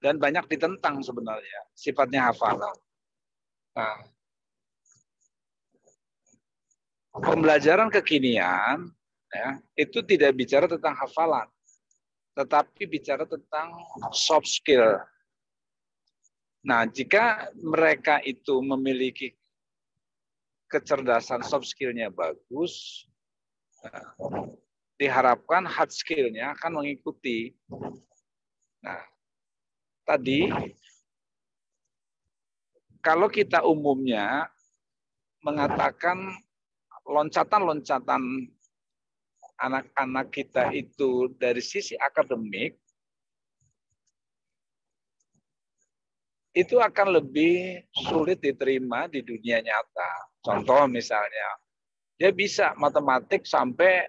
Dan banyak ditentang sebenarnya sifatnya hafalan. Nah, pembelajaran kekinian ya, itu tidak bicara tentang hafalan, tetapi bicara tentang soft skill. Nah, jika mereka itu memiliki kecerdasan soft skill-nya bagus, diharapkan hard skill-nya akan mengikuti. Nah, tadi kalau kita umumnya mengatakan loncatan-loncatan anak-anak kita itu dari sisi akademik, itu akan lebih sulit diterima di dunia nyata. Contoh misalnya, dia bisa matematik sampai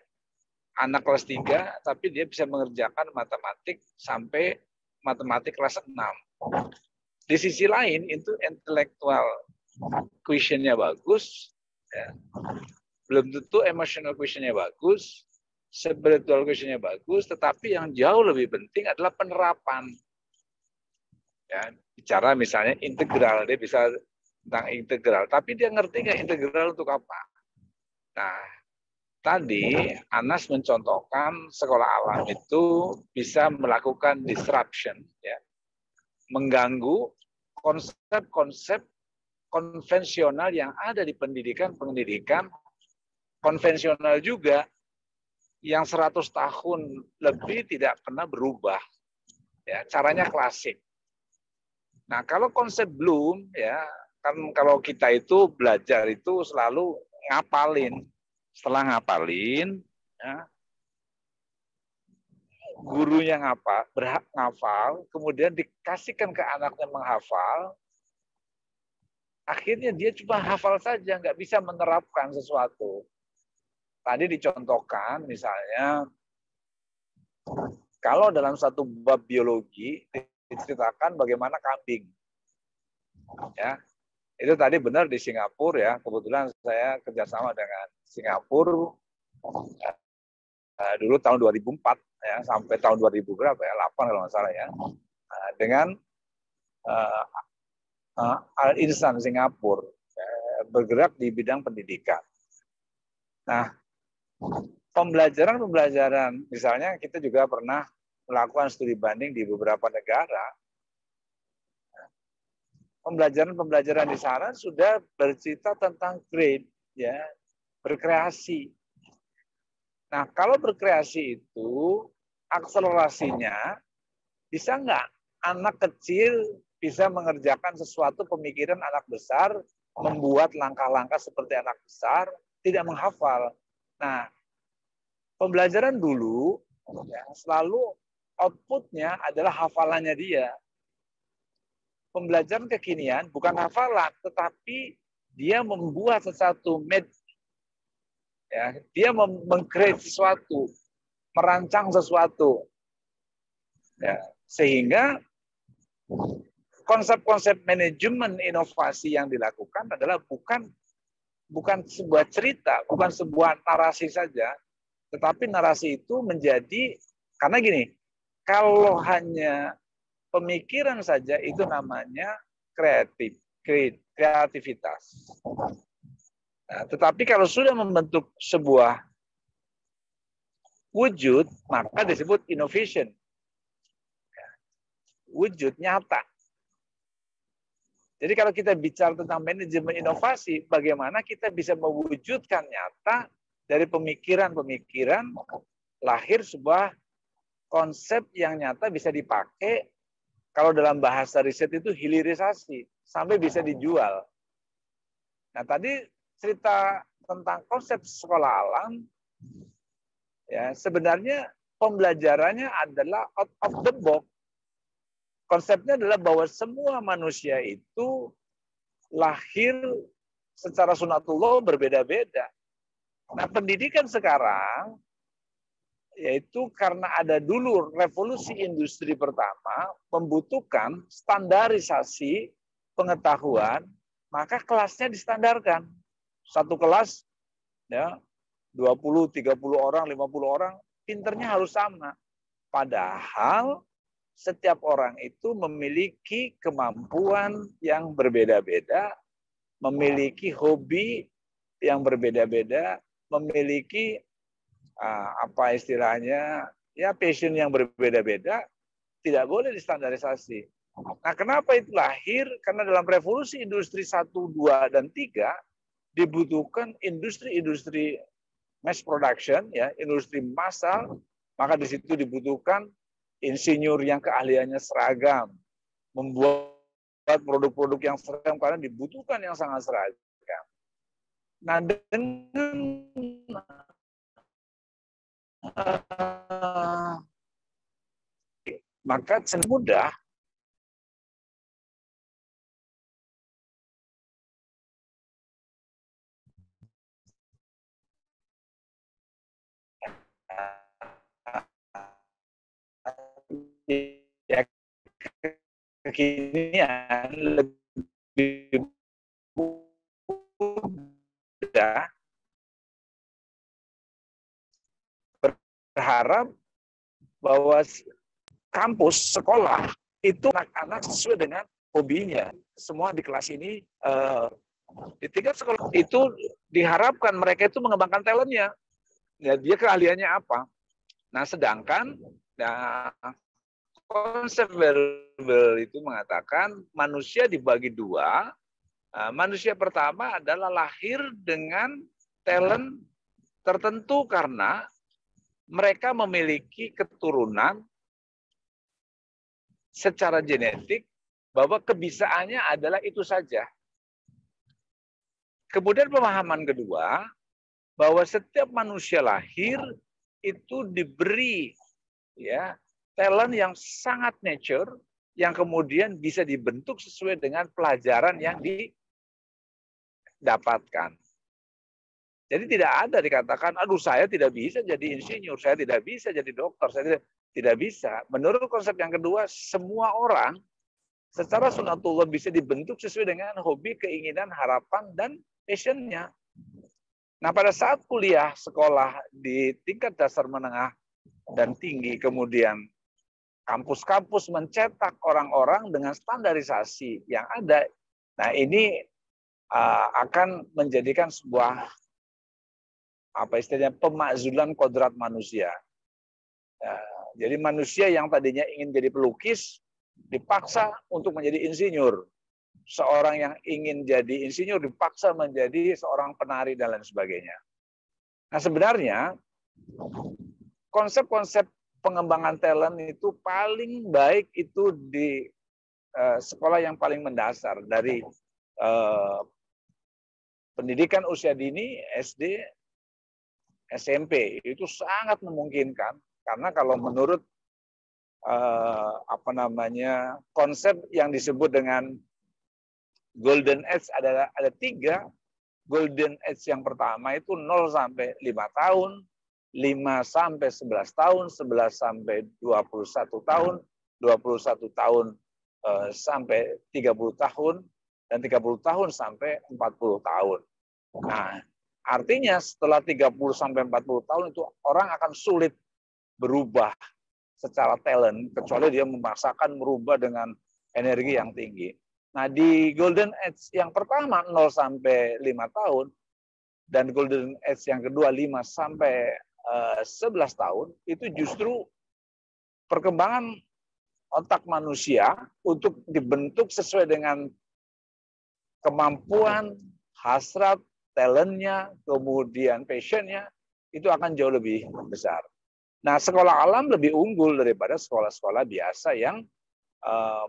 anak kelas 3, tapi dia bisa mengerjakan matematik sampai matematik kelas 6. Di sisi lain, itu intelektual quotient-nya bagus, ya. belum tentu emotional quotient-nya bagus, spiritual quotient-nya bagus, tetapi yang jauh lebih penting adalah penerapan. Ya, bicara misalnya integral, dia bisa tentang integral, tapi dia ngerti nggak integral untuk apa? Nah, tadi Anas mencontohkan sekolah alam itu bisa melakukan disruption, ya, mengganggu konsep-konsep konvensional yang ada di pendidikan konvensional juga yang 100 tahun lebih tidak pernah berubah. Ya, caranya klasik. Nah, kalau konsep Bloom, ya, kan kalau kita itu belajar itu selalu ngapalin. Setelah ngapalin, ya, gurunya berhak ngafal, kemudian dikasihkan ke anaknya menghafal, akhirnya dia cuma hafal saja, nggak bisa menerapkan sesuatu. Tadi dicontohkan, misalnya, kalau dalam satu bab biologi, diceritakan bagaimana kambing. Ya, itu tadi benar di Singapura, ya. Kebetulan saya kerjasama dengan Singapura dulu tahun 2004, ya, sampai tahun 2000 berapa ya, 8 kalau nggak salah, ya, dengan Al-Insan Singapura, bergerak di bidang pendidikan. Nah, pembelajaran misalnya kita juga pernah melakukan studi banding di beberapa negara. Pembelajaran di sana sudah bercerita tentang grade, ya, berkreasi. Nah, kalau berkreasi itu akselerasinya bisa nggak anak kecil bisa mengerjakan sesuatu pemikiran anak besar, membuat langkah-langkah seperti anak besar, tidak menghafal. Nah, pembelajaran dulu, ya, selalu outputnya adalah hafalannya dia. Pembelajaran kekinian bukan hafalan, tetapi dia membuat sesuatu, ya, dia meng-create sesuatu, merancang sesuatu, ya, sehingga konsep-konsep manajemen inovasi yang dilakukan adalah bukan sebuah cerita, bukan sebuah narasi saja, tetapi narasi itu menjadi, karena gini, kalau hanya pemikiran saja itu namanya kreativitas. Nah, tetapi kalau sudah membentuk sebuah wujud, maka disebut innovation. Wujud nyata. Jadi kalau kita bicara tentang manajemen inovasi, bagaimana kita bisa mewujudkan nyata dari pemikiran-pemikiran lahir sebuah konsep yang nyata bisa dipakai. Kalau dalam bahasa riset itu hilirisasi, sampai bisa dijual. Nah, tadi cerita tentang konsep sekolah alam, ya, sebenarnya pembelajarannya adalah out of the box. Konsepnya adalah bahwa semua manusia itu lahir secara sunatullah berbeda-beda. Nah, pendidikan sekarang, yaitu karena ada dulu revolusi industri pertama, membutuhkan standarisasi pengetahuan, maka kelasnya distandarkan. Satu kelas, ya, 20, 30 orang, 50 orang, pinternya harus sama. Padahal setiap orang itu memiliki kemampuan yang berbeda-beda, memiliki hobi yang berbeda-beda, memiliki apa istilahnya, ya, passion yang berbeda-beda, tidak boleh distandarisasi. Nah, kenapa itu lahir? Karena dalam revolusi industri 1, 2, dan 3 dibutuhkan industri-industri mass production, ya, industri massal, maka di situ dibutuhkan insinyur yang keahliannya seragam, membuat produk-produk yang seragam karena dibutuhkan yang sangat seragam. Nah, dengan maka mudah ya, kekinian lebih mudah berharap bahwa kampus, sekolah, itu anak-anak sesuai dengan hobinya. Semua di kelas ini, di tingkat sekolah itu diharapkan mereka itu mengembangkan talentnya. Ya, dia keahliannya apa. Nah, sedangkan konsep verbal itu mengatakan manusia dibagi dua. Manusia pertama adalah lahir dengan talent tertentu karena mereka memiliki keturunan secara genetik bahwa kebisaannya adalah itu saja. Kemudian pemahaman kedua, bahwa setiap manusia lahir itu diberi ya talent yang sangat nature yang kemudian bisa dibentuk sesuai dengan pelajaran yang didapatkan. Jadi tidak ada dikatakan, aduh saya tidak bisa jadi insinyur, saya tidak bisa jadi dokter, saya tidak bisa. Menurut konsep yang kedua, semua orang secara sunatullah bisa dibentuk sesuai dengan hobi, keinginan, harapan, dan passion-nya. Nah, pada saat kuliah, sekolah di tingkat dasar menengah dan tinggi, kemudian kampus-kampus mencetak orang-orang dengan standarisasi yang ada. Nah, ini akan menjadikan sebuah pemakzulan kodrat manusia. Jadi manusia yang tadinya ingin jadi pelukis dipaksa untuk menjadi insinyur. Seorang yang ingin jadi insinyur dipaksa menjadi seorang penari dan lain sebagainya. Nah, sebenarnya konsep-konsep pengembangan talent itu paling baik itu di sekolah yang paling mendasar, dari pendidikan usia dini, SD, SMP. Itu sangat memungkinkan karena kalau menurut konsep yang disebut dengan Golden Age ada 3. Golden Age yang pertama itu 0 sampai 5 tahun, 5 sampai 11 tahun, 11 sampai 21 tahun, 21 tahun sampai 30 tahun, dan 30 tahun sampai 40 tahun. Nah, artinya setelah 30 sampai 40 tahun itu orang akan sulit berubah secara talent, kecuali dia memaksakan merubah dengan energi yang tinggi. Nah, di Golden Age yang pertama 0 sampai 5 tahun dan Golden Age yang kedua 5 sampai 11 tahun itu justru perkembangan otak manusia untuk dibentuk sesuai dengan kemampuan, hasrat, talentnya, kemudian passionnya itu akan jauh lebih besar. Nah, sekolah alam lebih unggul daripada sekolah-sekolah biasa yang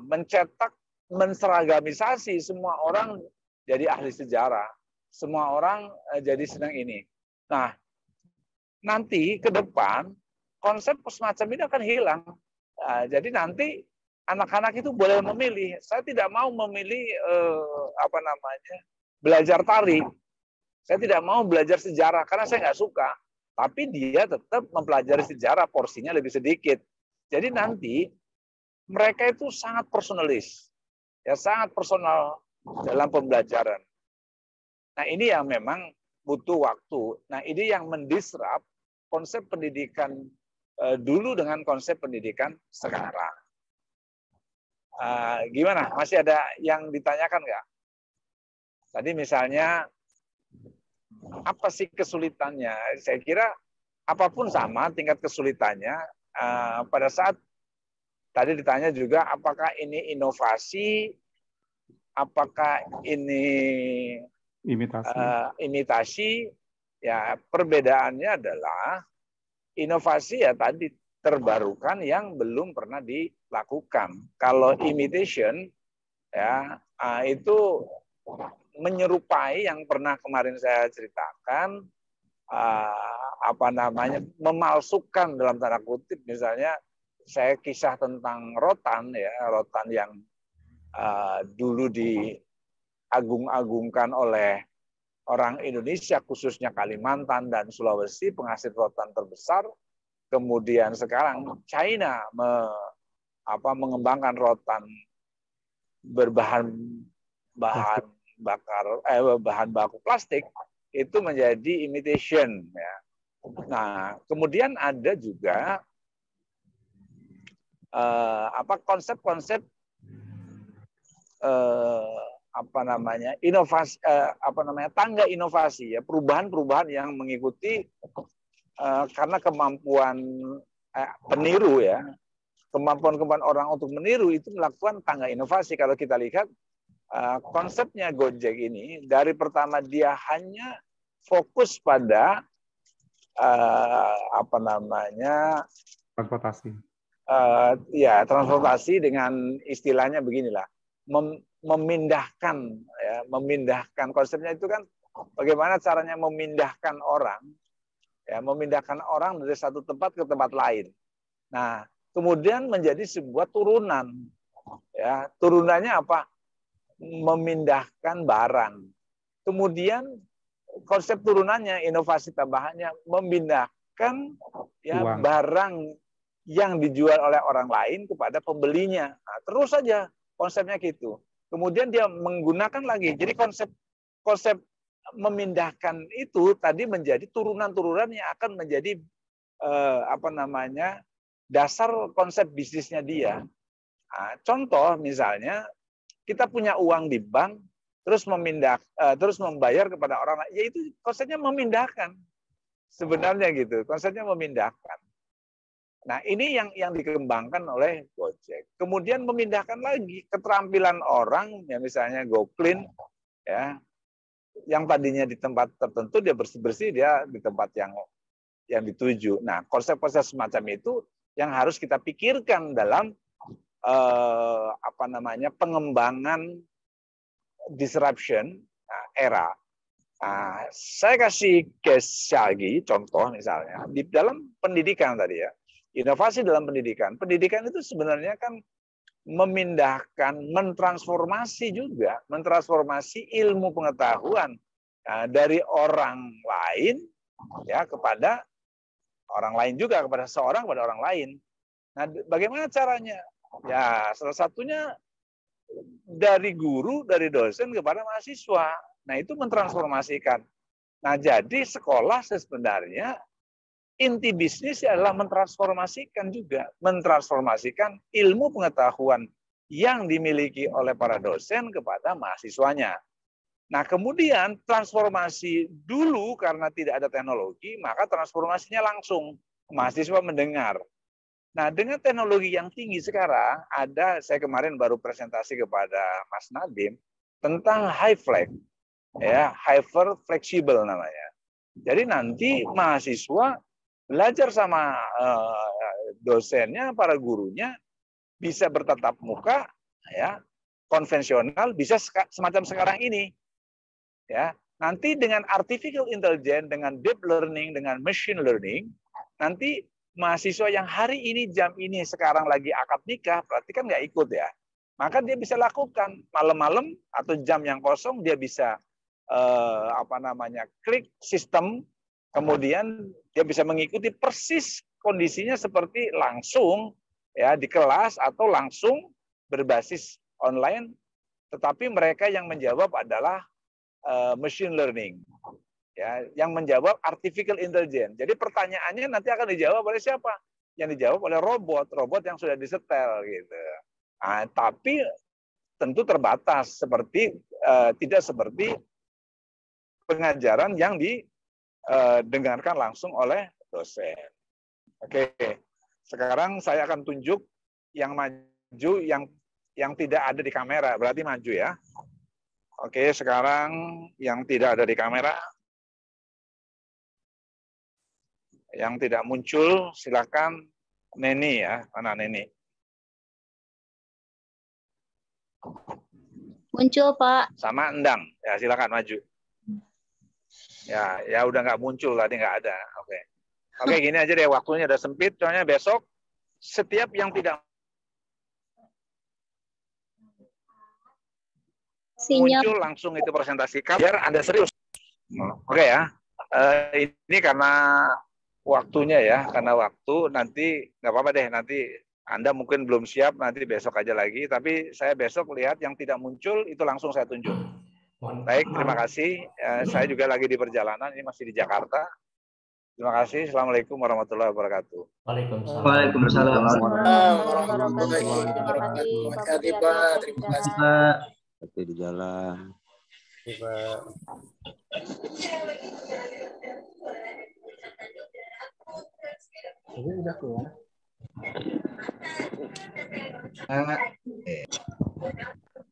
mencetak, menseragamisasi semua orang jadi ahli sejarah, semua orang jadi senang ini. Nah, nanti ke depan konsep semacam ini akan hilang. Nah, jadi nanti anak-anak itu boleh memilih. Saya tidak mau memilih belajar tari. Saya tidak mau belajar sejarah karena saya nggak suka. Tapi dia tetap mempelajari sejarah, porsinya lebih sedikit. Jadi nanti mereka itu sangat personalis. Ya, sangat personal dalam pembelajaran. Nah, ini yang memang butuh waktu. Nah, ini yang mendisrupt konsep pendidikan dulu dengan konsep pendidikan sekarang. Gimana? Masih ada yang ditanyakan nggak? Tadi misalnya, apa sih kesulitannya? Saya kira apapun sama tingkat kesulitannya. Pada saat tadi ditanya juga, apakah ini inovasi, apakah ini imitasi? Ya, perbedaannya adalah inovasi ya tadi terbarukan yang belum pernah dilakukan. Kalau imitation ya itu menyerupai yang pernah kemarin saya ceritakan, memalsukan dalam tanda kutip. Misalnya saya kisah tentang rotan ya, rotan yang dulu diagung-agungkan oleh orang Indonesia, khususnya Kalimantan dan Sulawesi, penghasil rotan terbesar. Kemudian sekarang China mengembangkan rotan berbahan baku plastik, itu menjadi imitation ya. Nah, kemudian ada juga konsep-konsep inovasi, tangga inovasi ya, perubahan-perubahan yang mengikuti karena kemampuan peniru ya, kemampuan orang untuk meniru itu melakukan tangga inovasi. Kalau kita lihat konsepnya Gojek ini, dari pertama dia hanya fokus pada transportasi. Transportasi dengan istilahnya beginilah, memindahkan konsepnya itu kan bagaimana caranya memindahkan orang dari satu tempat ke tempat lain. Nah, kemudian menjadi sebuah turunan. Ya, turunannya apa? Memindahkan barang. Kemudian konsep turunannya, inovasi tambahannya memindahkan barang yang dijual oleh orang lain kepada pembelinya. Nah, terus saja konsepnya gitu. Kemudian dia menggunakan lagi. Jadi konsep memindahkan itu tadi menjadi turunan-turunan yang akan menjadi dasar konsep bisnisnya dia. Nah, contoh misalnya kita punya uang di bank, terus membayar kepada orang lain, yaitu konsepnya memindahkan. Sebenarnya gitu, konsepnya memindahkan. Nah, ini yang dikembangkan oleh Gojek. Kemudian memindahkan lagi keterampilan orang, ya misalnya GoClean, ya, yang tadinya di tempat tertentu dia bersih-bersih, dia di tempat yang dituju. Nah, konsep-konsep semacam itu yang harus kita pikirkan dalam pengembangan disruption era. Nah, saya kasih case lagi, contoh misalnya di dalam pendidikan tadi ya, inovasi dalam pendidikan. Pendidikan itu sebenarnya kan memindahkan, mentransformasi ilmu pengetahuan dari orang lain ya kepada orang lain juga, kepada seorang kepada orang lain. Nah, bagaimana caranya? Ya, salah satunya dari guru, dari dosen kepada mahasiswa. Nah, itu mentransformasikan. Nah, jadi sekolah sebenarnya inti bisnis adalah mentransformasikan ilmu pengetahuan yang dimiliki oleh para dosen kepada mahasiswanya. Nah, kemudian transformasi dulu karena tidak ada teknologi, maka transformasinya langsung mahasiswa mendengar. Nah, dengan teknologi yang tinggi sekarang, saya kemarin baru presentasi kepada Mas Nadiem tentang HyFlex, ya, hyper fleksibel namanya. Jadi nanti mahasiswa belajar sama dosennya, para gurunya, bisa bertatap muka, ya, konvensional, bisa semacam sekarang ini, ya. Nanti dengan artificial intelligence, dengan deep learning, dengan machine learning, nanti mahasiswa yang hari ini jam ini sekarang lagi akad nikah, berarti kan nggak ikut ya. Maka dia bisa lakukan malam-malam atau jam yang kosong, dia bisa klik sistem, kemudian dia bisa mengikuti persis kondisinya seperti langsung ya di kelas atau langsung berbasis online, tetapi mereka yang menjawab adalah machine learning. Ya, yang menjawab artificial intelligence. Jadi pertanyaannya nanti akan dijawab oleh siapa? Yang dijawab oleh robot yang sudah disetel gitu. Nah, tapi tentu terbatas tidak seperti pengajaran yang didengarkan langsung oleh dosen. Oke, sekarang saya akan tunjuk yang maju yang tidak ada di kamera, berarti maju ya. Oke, sekarang yang tidak ada di kamera. Yang tidak muncul, silakan Neni ya, mana Neni? Muncul, Pak. Sama Endang, ya silakan maju. Ya udah nggak muncul tadi, nggak ada. Oke, gini aja deh, waktunya udah sempit, soalnya besok setiap yang tidak muncul langsung itu presentasikan, biar Anda serius. Oke ya, ini karena waktunya ya, karena waktu nanti nggak apa-apa deh, nanti Anda mungkin belum siap, nanti besok aja lagi, tapi saya besok lihat yang tidak muncul itu langsung saya tunjuk. Baik, terima kasih. Saya juga lagi di perjalanan, ini masih di Jakarta. Terima kasih. Assalamualaikum warahmatullahi wabarakatuh. Waalaikumsalam. Waalaikumsalam. Warahmatullahi wabarakatuh. Terima kasih Pak Pak. Budi, Terima hati-hati, kasih. Pak. Hati di jalan. Pak. Ini udah keluar.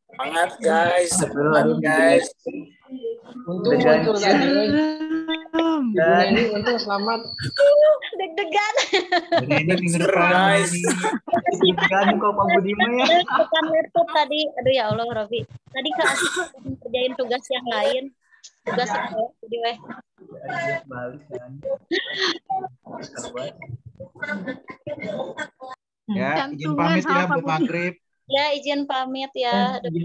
Semangat guys. Semangat guys. Untung muncul tadi. Dan ini untung selamat. Deg-degan. Ini minggu Seru, depan. guys. Deg-degan kok Pak Budi mah ya. Bukan laptop tadi. Aduh ya Allah, Robi. Tadi Kak Asih kerjain tugas yang lain. Tugas yang lain. Jadi weh. Balik kan. Ya, izin pamit ya buat maghrib. Ya, izin pamit ya. Izin